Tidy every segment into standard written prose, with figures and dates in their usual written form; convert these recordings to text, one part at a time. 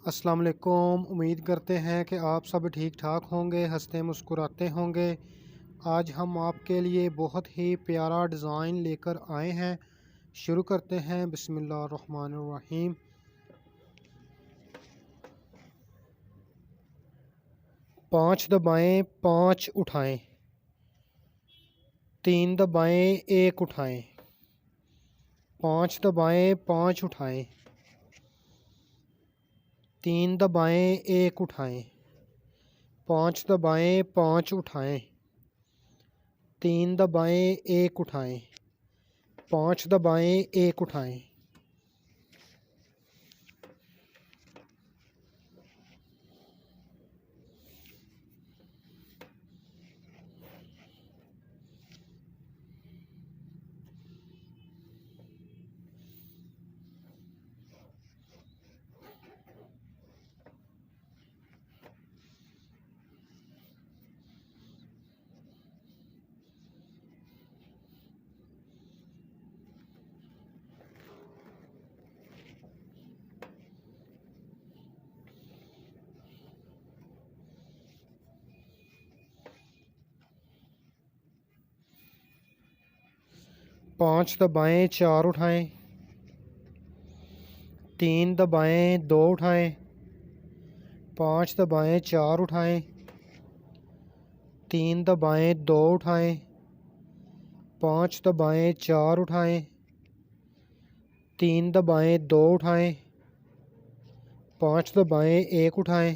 अस्सलाम वालेकुम। उम्मीद करते हैं कि आप सब ठीक ठाक होंगे, हंसते मुस्कुराते होंगे। आज हम आपके लिए बहुत ही प्यारा डिज़ाइन लेकर आए हैं। शुरू करते हैं। बिस्मिल्लाहिर्रहमानिर्रहीम। 5 दबाएं, 5 उठाएं, 3 दबाएं, 1 उठाएं, 5 दबाएं, 5 उठाएं, 3 दबाएं, 1 उठाएं, 5 दबाएं, 5 उठाएं, 3 दबाएं, 1 उठाएं, 5 दबाएं, 1 उठाएं। पाँच दबाएं, 4 उठाएं, 3 दबाएं, 2 उठाएं, 5 दबाएं, 4 उठाएं, 3 दबाएं, 2 उठाएं, 5 दबाएं, 4 उठाएं, 3 दबाएं, 2 उठाएं, 5 दबाएं, 1 उठाएं।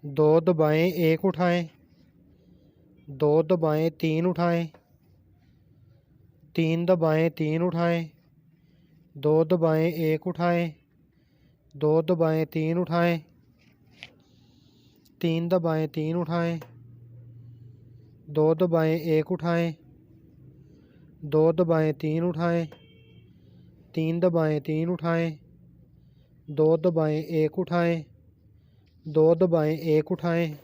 दो दबाएं, 1 उठाएं, 2 दबाएं, 3 उठाएं, 3 दबाएं, 3 उठाएं, 2 दबाएं, 1 उठाएं, 2 दबाएं, 3 उठाएं, 3 दबाएं, 3 उठाएं, 2 दबाएं, 1 उठाएं, 2 दबाएं, 3 उठाएं, 3 दबाएं, 3 उठाएं, 2 दबाएं, 1 उठाएं, 2 दबाएं, 1 उठाएं।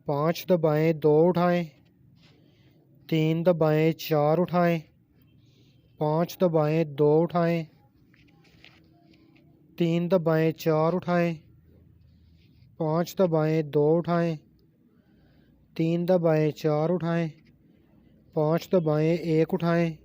पाँच दबाएं, 2 उठाएं, 3 दबाएं, 4 उठाएं, 5 दबाएं, 2 उठाएं, 3 दबाएं, 4 उठाएं, 5 दबाएं, 2 उठाएं, 3 दबाएं, 4 उठाएं, 5 दबाएं, 1 उठाएं।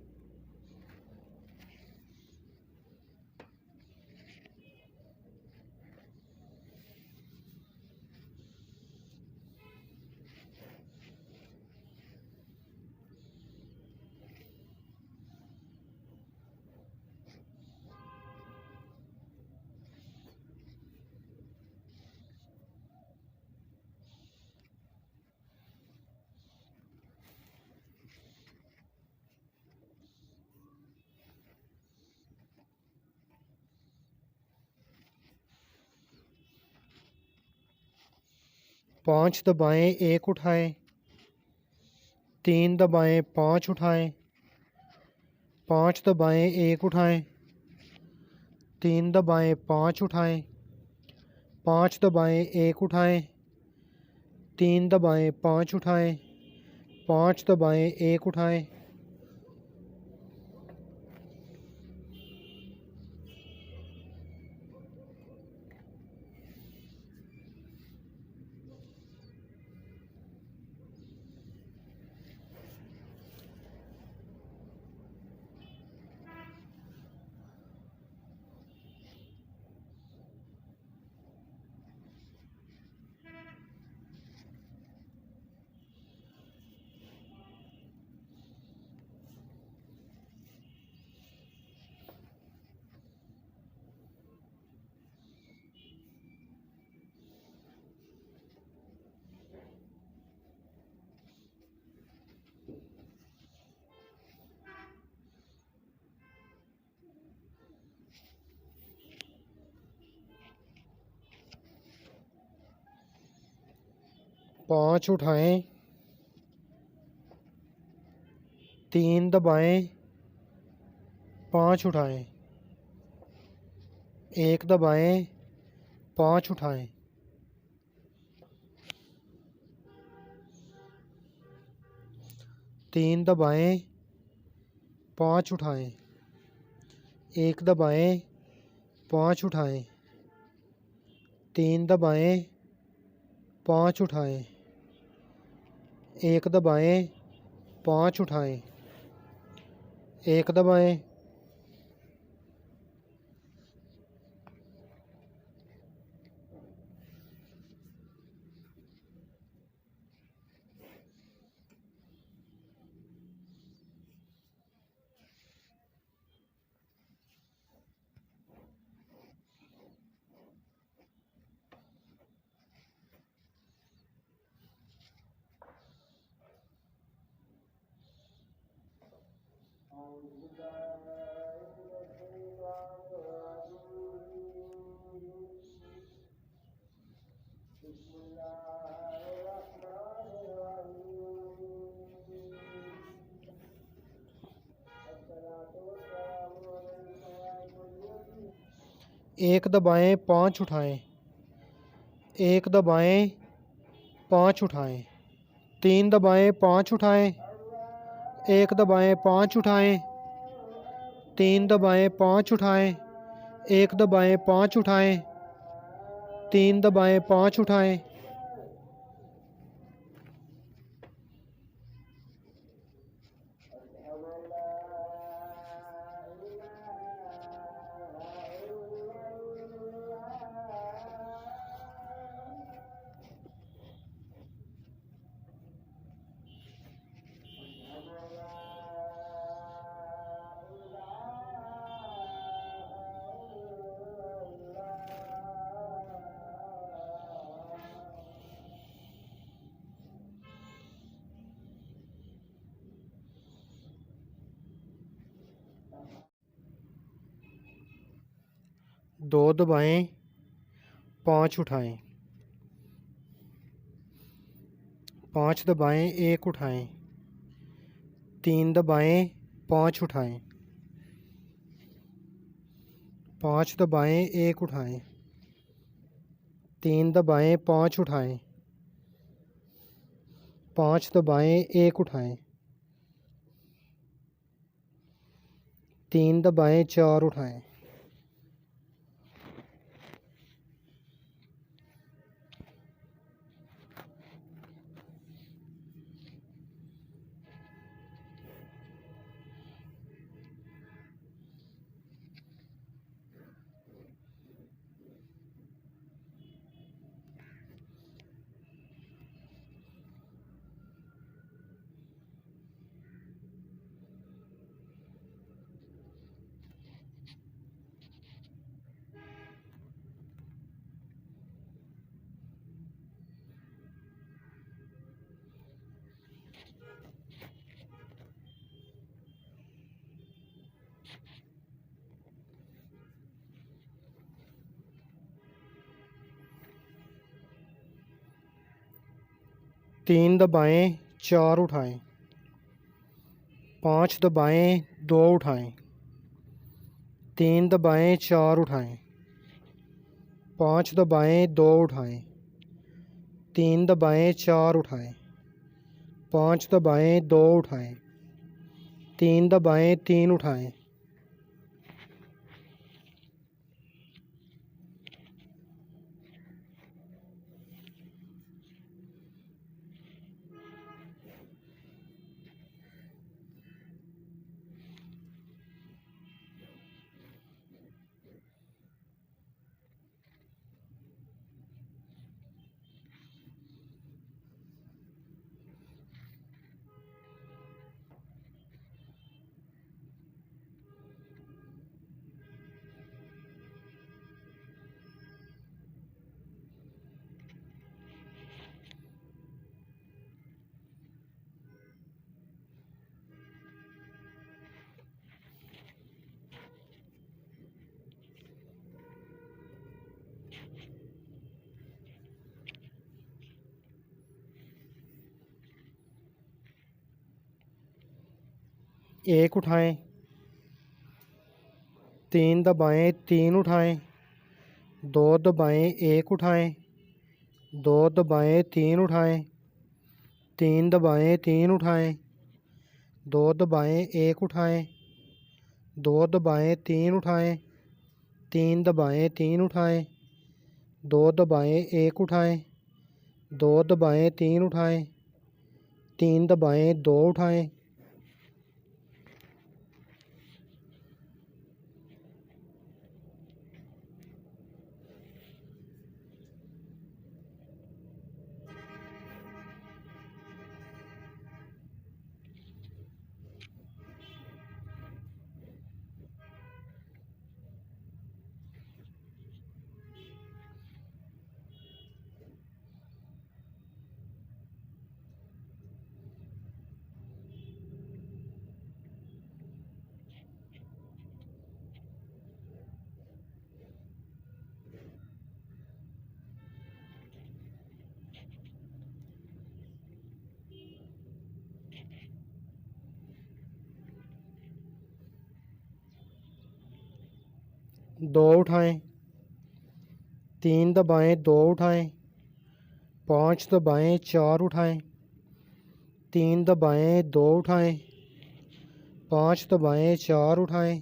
पाँच दबाएं, 1 उठाएं, 3 दबाएं, 5 उठाएं, 5 दबाएं, 1 उठाएं, 3 दबाएं, 5 उठाएं, 5 दबाएं, 1 उठाएं, 3 दबाएं, 5 उठाएं, 5 दबाएं 1 उठाएं, 5 उठाएं, 3 दबाएं, 5 उठाएं, 1 दबाएं, 5 उठाएं, 3 दबाएं, 5 उठाएं, 1 दबाएं, 5 उठाएं, 3 दबाएं, 5 उठाएं, 1 दबाएं, 5 उठाएं, 1 दबाएं, एक दबाएं, 5 उठाएं, 1 दबाएं, 5 उठाएं, 3 दबाएं, 5 उठाएं, 1 दबाएं, 5 उठाएं, 3 दबाएं, 5 उठाएं, 1 दबाएं, 5 उठाएं, 3 दबाएं, 5 उठाएं, दो दबाएं, 5 उठाएं, 5 दबाएं, 1 उठाएं, 3 दबाएं, 5 उठाएं, 5 दबाएं, 1 उठाएं, 3 दबाएं, 5 उठाएं, 5 दबाएं, 1 उठाएं, 3 दबाएं, 4 उठाएं, तीन दबाएं, 4 उठाएं, 5 दबाएं, 2 उठाएं, 3 दबाएं, 4 उठाएं, 5 दबाएं, 2 उठाएं, 3 दबाएं, 4 उठाएं, 5 दबाएं 2 उठाएं, 3 दबाएं 3 उठाएं, एक उठाएं, 3 दबाएं 3 उठाएं, 2 दबाएं 1 उठाएं, 2 दबाएं 3 उठाएं, 3 दबाएं 3 उठाएं, 2 दबाएं 1 उठाएं, 2 दबाएं 3 उठाएं, 3 दबाएं 3 उठाएं, 2 दबाएं 1 उठाएं, 2 दबाएं 3 उठाएं, 3 दबाएं 2 उठाएं, दो उठाएं, 3 दबाएं 2 उठाएं, 5 दबाएं 4 उठाएं, 3 दबाएं 2 उठाएं, 5 दबाएं 4 उठाएं,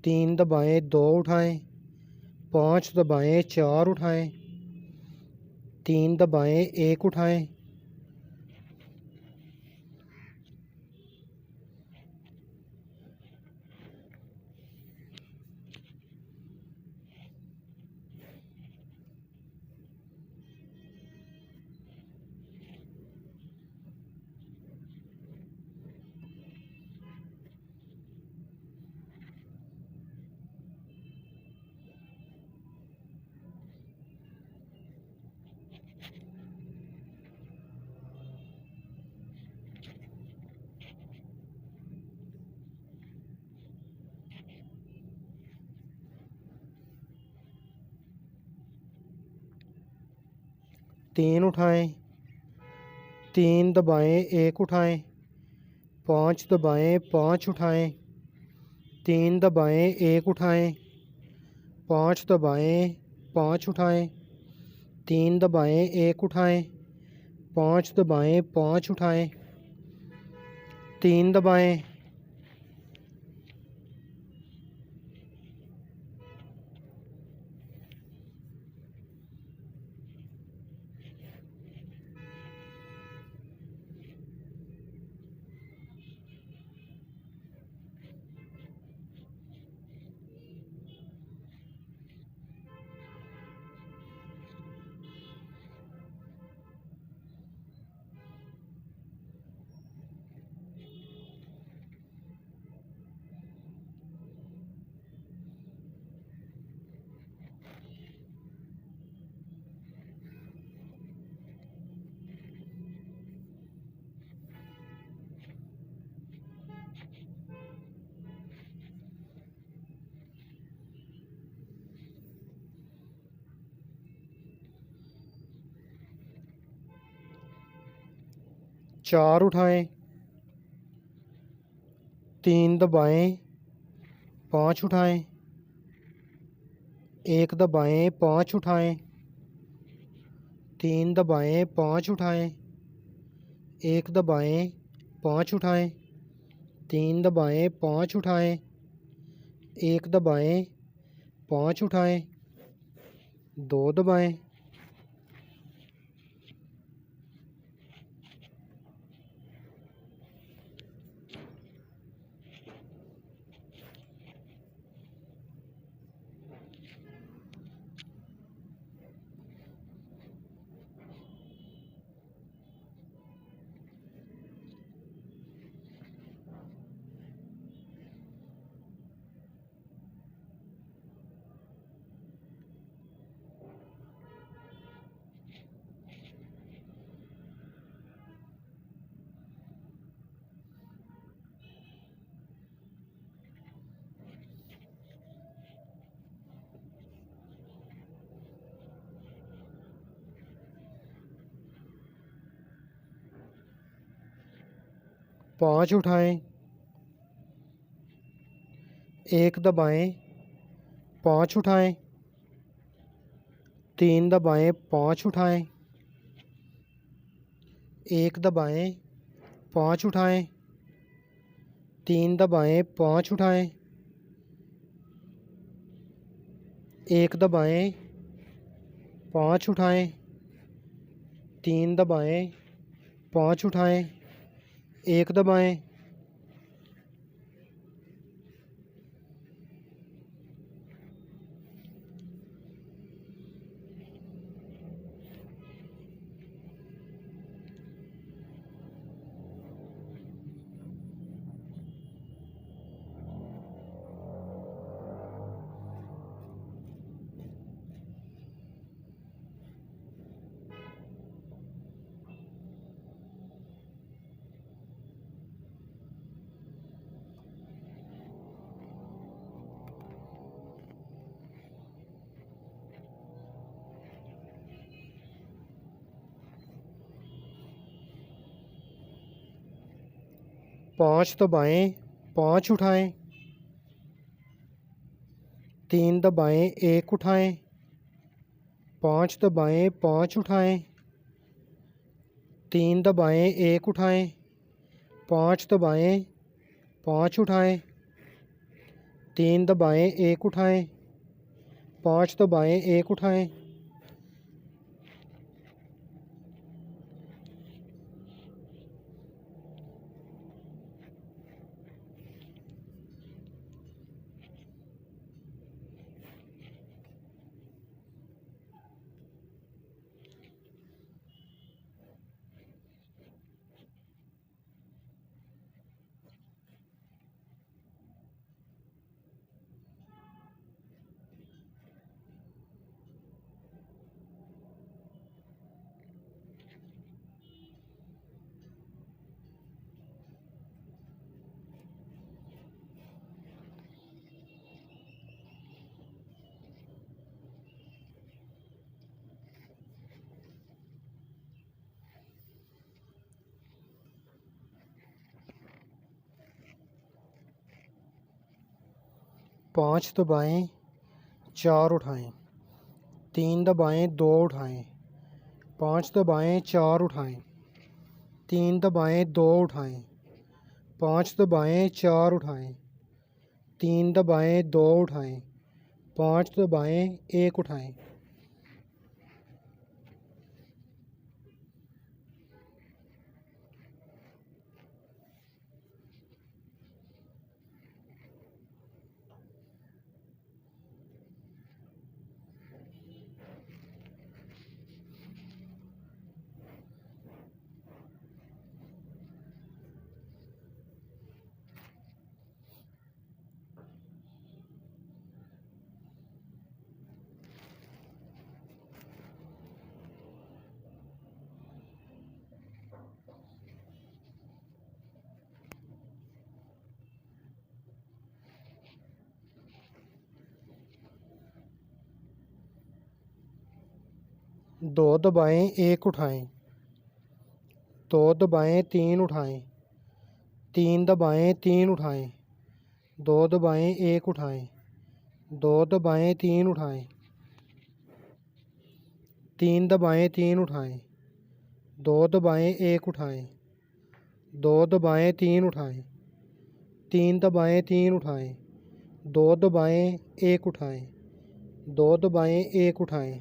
3 दबाएं 2 उठाएं, 5 दबाएं 4 उठाएं, 3 दबाएं 1 उठाएं, तीन उठाएं, 3 दबाएं 1 उठाएं, 5 दबाएं 5 उठाएं, 3 दबाएं 1 उठाएं, 5 दबाएं 5 उठाएं, 3 दबाएं 1 उठाएं, 5 दबाएं 5 उठाएं, 3 दबाएं, चार उठाएं, 3 दबाएं 5 उठाएं, 1 दबाएं 5 उठाएं, 3 दबाएं 5 उठाएं, एक दबाएं 5 उठाएं, 3 दबाएं 5 उठाएं, 1 दबाएं 5 उठाएं, 2 दबाएं, पाँच उठाएं, 1 दबाएं 5 उठाएं, 3 दबाएं 5 उठाएं, 1 दबाएं 5 उठाएं, 3 दबाएं 5 उठाएं, 1 दबाएं 5 उठाएं, 3 दबाएं 5 उठाएं, 1 दबाएं, 5 दबाएं 5 उठाएं, 3 दबाएं 1 उठाएं, 5 दबाएं 5 उठाएं, 3 दबाएं 1 उठाएं, 5 दबाएं 5 उठाएं, 3 दबाएं 1 उठाएं, 5 दबाएं 1 उठाएं, पाँच दबाएं 4 उठाएं, 3 दबाएं 2 उठाएं, 5 दबाएं 4 उठाएं, 3 दबाएं 2 उठाएं, 5 दबाएं 4 उठाएं, 3 दबाएं 2 उठाएं, 5 दबाएं 1 उठाएं, दो दबाएं 1 उठाएं, 2 दबाएं 3 उठाएं, 3 दबाएं 3 उठाएं, 2 दबाएं 1 उठाएं, 2 दबाएं 3 उठाएं, 3 दबाएं 3 उठाएं, 2 दबाएं 1 उठाएं, दो दबाएं तीन उठाएं, तीन दबाएं तीन उठाएं, दो दबाएं एक उठाएं, दो दबाएं एक उठाएं।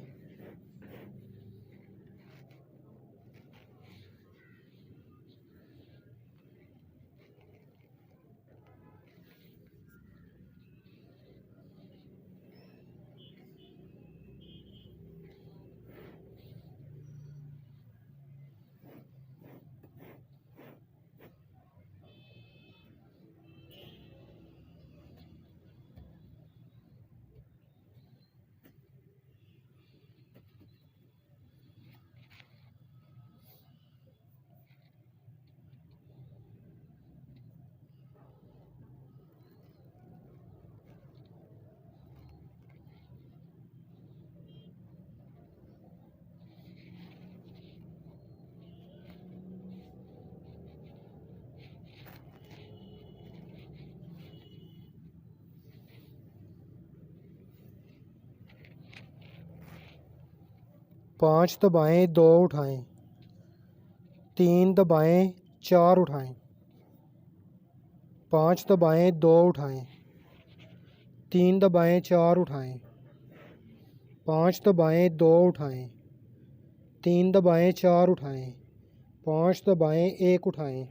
पाँच दबाएं दो उठाएं, तीन दबाएं चार उठाएं, पाँच दबाएं दो उठाएं, तीन दबाएं चार उठाएं, पाँच दबाएं दो उठाएं, तीन दबाएं चार उठाएं, पाँच दबाएं एक उठाएं।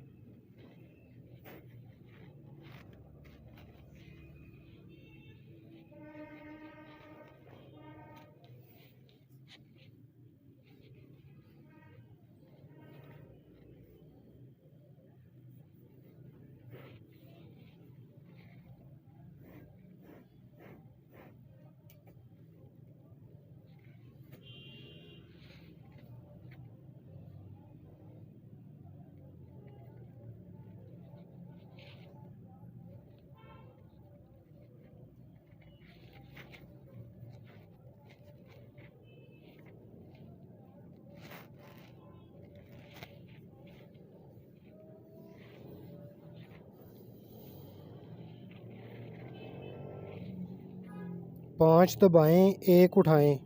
पाँच दबाएं एक उठाएं,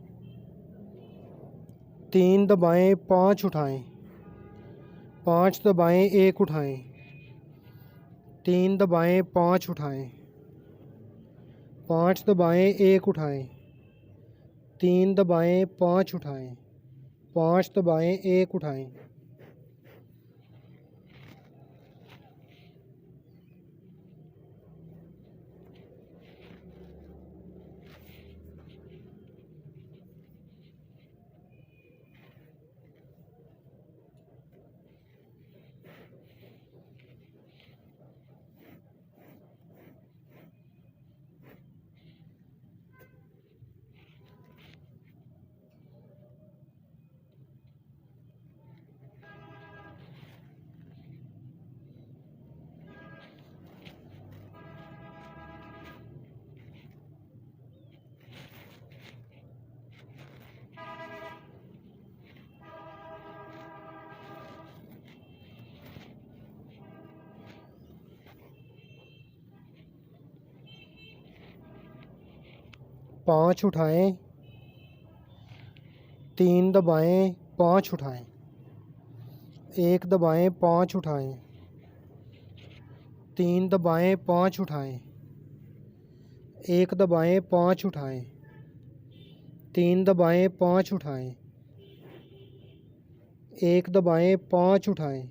तीन दबाएं पाँच उठाएं, पाँच दबाएं एक उठाएं, तीन दबाएं पाँच उठाएं, पाँच दबाएं एक उठाएं, तीन दबाएं पाँच उठाएं, पाँच दबाएं एक उठाएं। पाँच उठाएं, तीन दबाएं पाँच उठाएं, एक दबाएं पाँच उठाएं, तीन दबाएं पाँच उठाएं, एक दबाएं पाँच उठाएं, तीन दबाएं पाँच उठाएं, एक दबाएं पाँच उठाएं।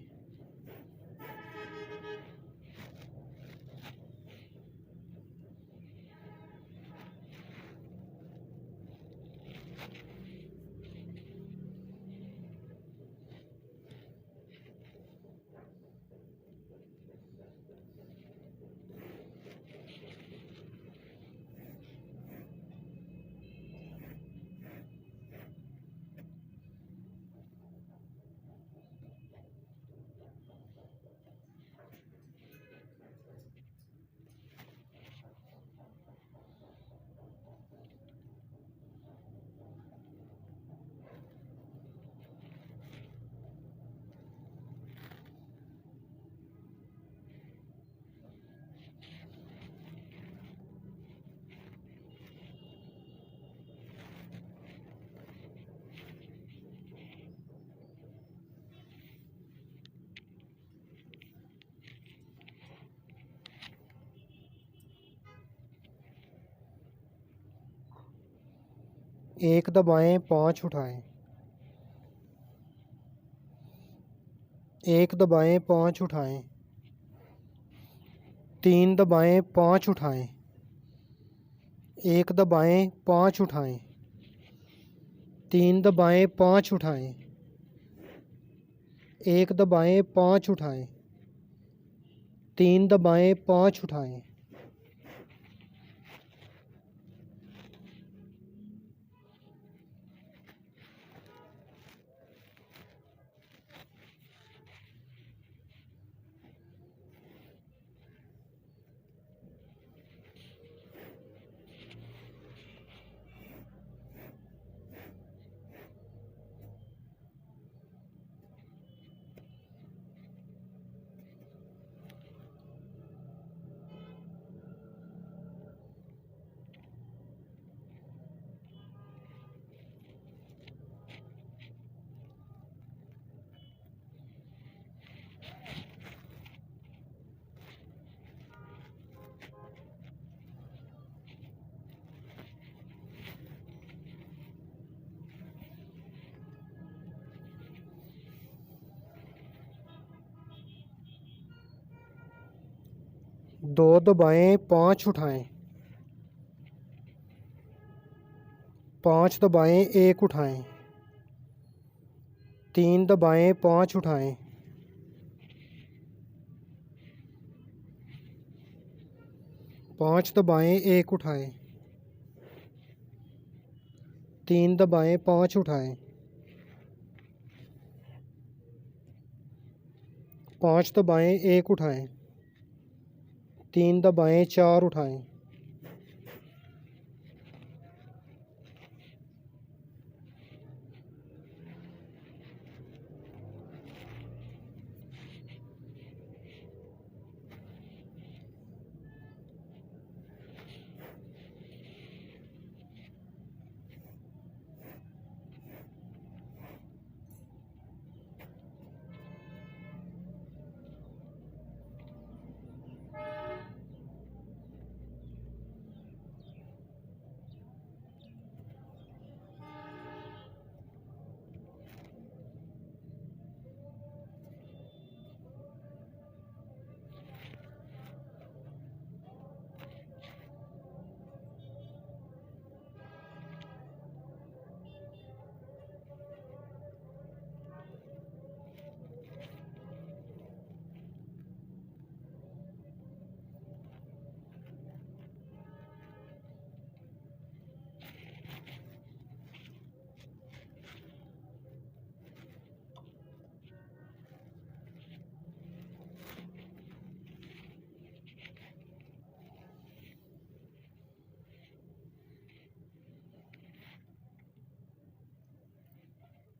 एक दबाएं 5 उठाएं, एक दबाएं 5 उठाएं, 3 दबाएं 5 उठाएं, एक दबाएं 5 उठाएं, 3 दबाएं 5 उठाएं, एक दबाएं 5 उठाएं, 3 दबाएं 5 उठाएं। दो दबाएं 5 उठाएं, 5 दबाएं 1 उठाएं, 3 दबाएं 5 उठाएं, 5 दबाएं 1 उठाएं, 3 दबाएं 5 उठाएं, 5 दबाएं 1 उठाएं, 3 दबाएं 4 उठाएं।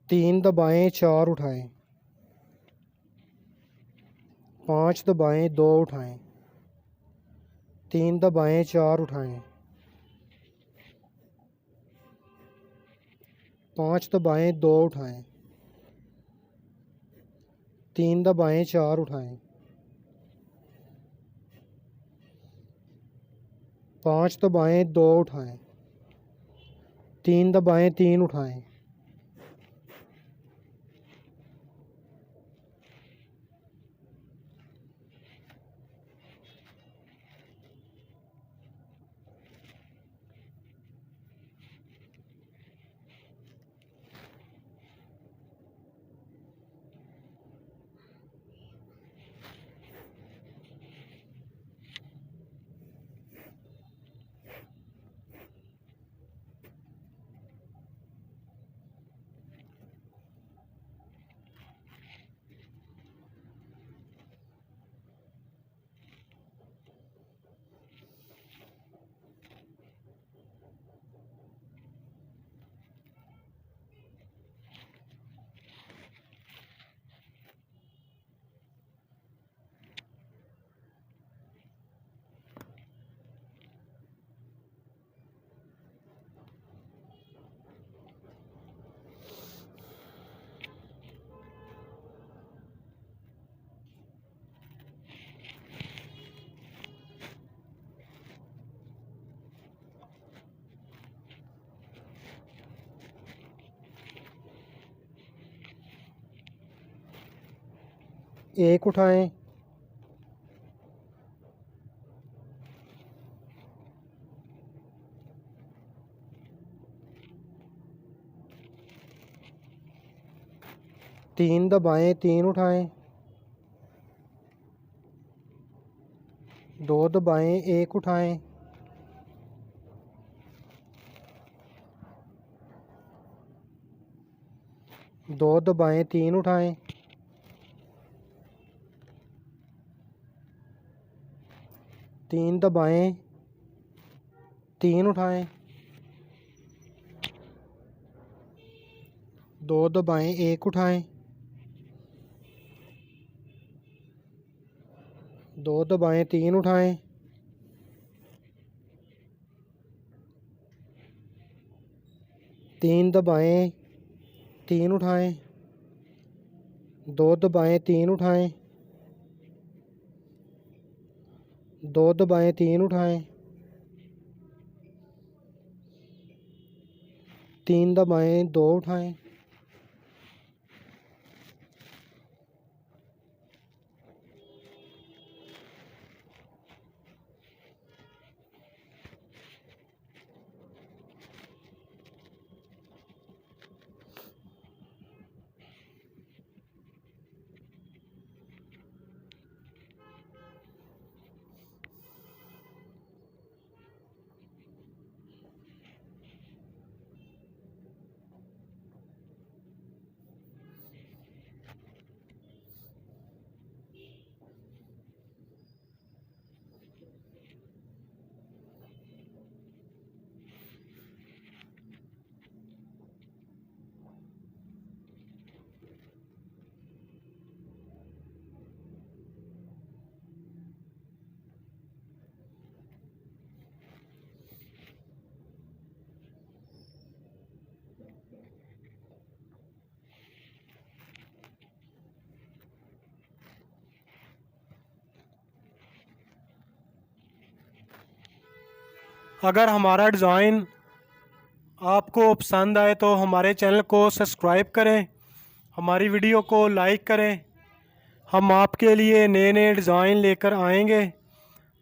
तीन दबाएं 4 उठाएं, 5 दबाएं 2 उठाएं, 3 दबाएं 4 उठाएं, 5 दबाएं 2 उठाएं, 3 दबाएं 4 उठाएं, 5 दबाएं 2 उठाएं, 3 दबाएं 3 उठाएं। एक उठाएं, तीन दबाएं, तीन उठाएं, दो दबाएं, एक उठाएं, दो दबाएं, तीन उठाएं, तीन दबाएं, तीन उठाएं, दो दबाएं, एक उठाएं, दो दबाएं, तीन उठाएं, तीन दबाएं, तीन उठाएं, दो दबाएं, तीन उठाएं, दो दबाएं, तीन उठाएं, तीन दबाएं, दो उठाएं, अगर हमारा डिज़ाइन आपको पसंद आए तो हमारे चैनल को सब्सक्राइब करें, हमारी वीडियो को लाइक करें। हम आपके लिए नए नए डिज़ाइन लेकर आएंगे।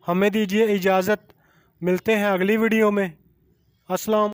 हमें दीजिए इजाज़त, मिलते हैं अगली वीडियो में। अस्सलाम।